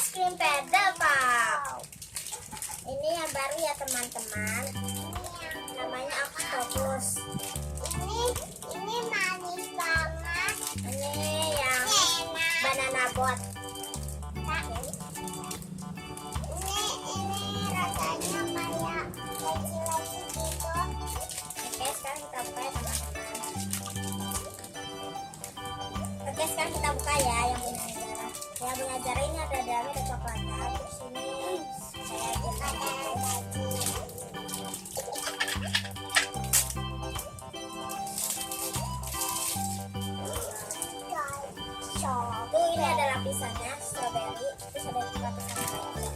krim pedal, Pak. Ini yang baru ya teman-teman. Namanya Octopus. Ini manis banget. Ini yang banana boat. Ini rasanya kayak leci-leci gitu. Oke, sekarang kita buka ya teman-teman. Oke, sekarang kita buka ya yang punya Zara. Yang punya Zara ini ada dalamnya ada coklatnya. Terus ini saya buka lagi. Tuh ini ada lapisannya strawberry. Terus ada lapisan lainnya.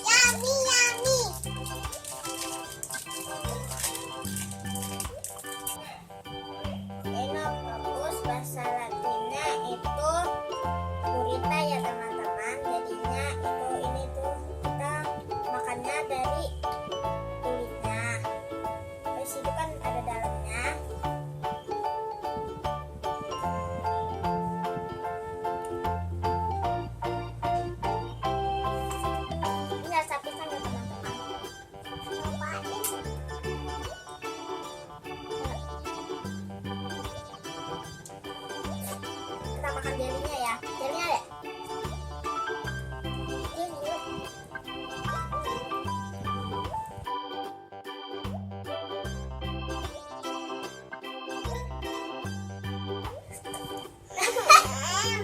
Yummy, yummy. Ini Octopus bahasa Latinnya itu gurita ya teman-teman. Jadinya ini tuh kita makannya dari kulitnya. Terus itu kan ada dalamnya. Ini rasa pisang ya teman-teman. Kita makan jelinya ya. Jelinya deh.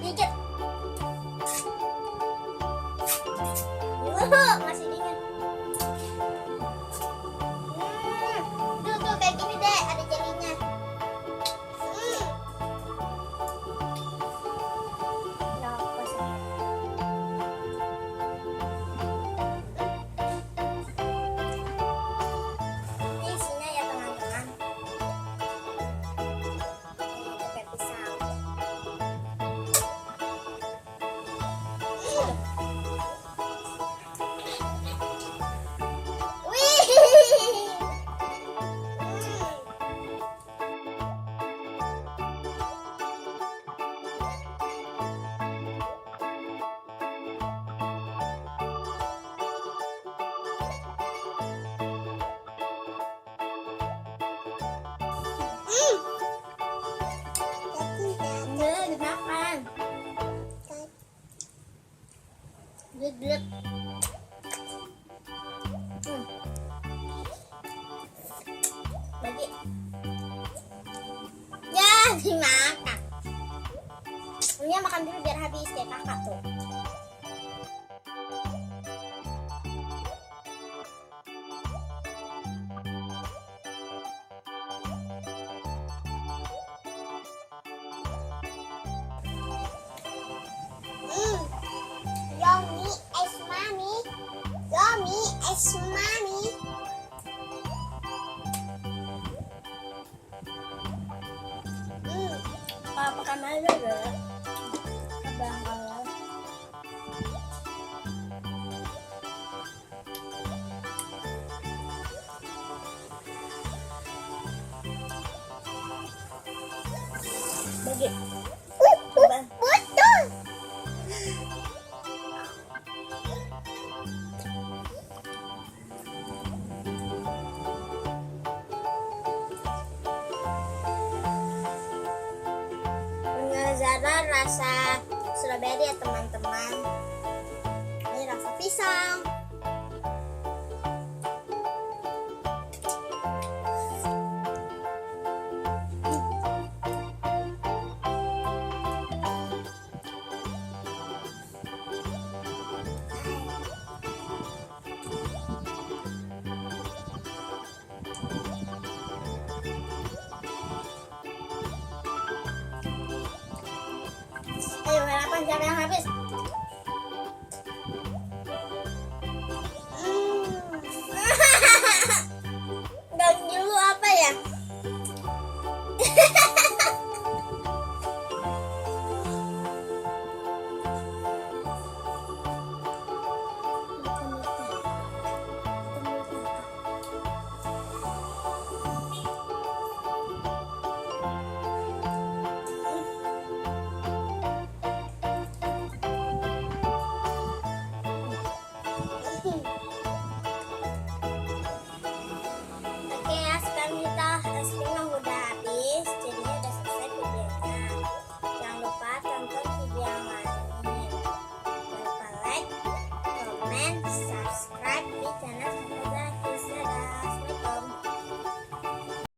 Dikit. Masih dingin. Tuh kayak gini deh, ada jelinya. Nah, pas ya. Ini isinya ya teman-teman. Ini pakai pisang. Dimakan. Glet-glet. Bagi. Ya, dimakan. Ini makan dulu biar habis kayak kakak tuh. Yummy as mommy. Yummy as mommy. Makan aja deh. Abang kalau. Bagi. Betul. Zara rasa strawberry ya teman-teman. Ini rasa pisang. Ayo, 8 jam yang habis.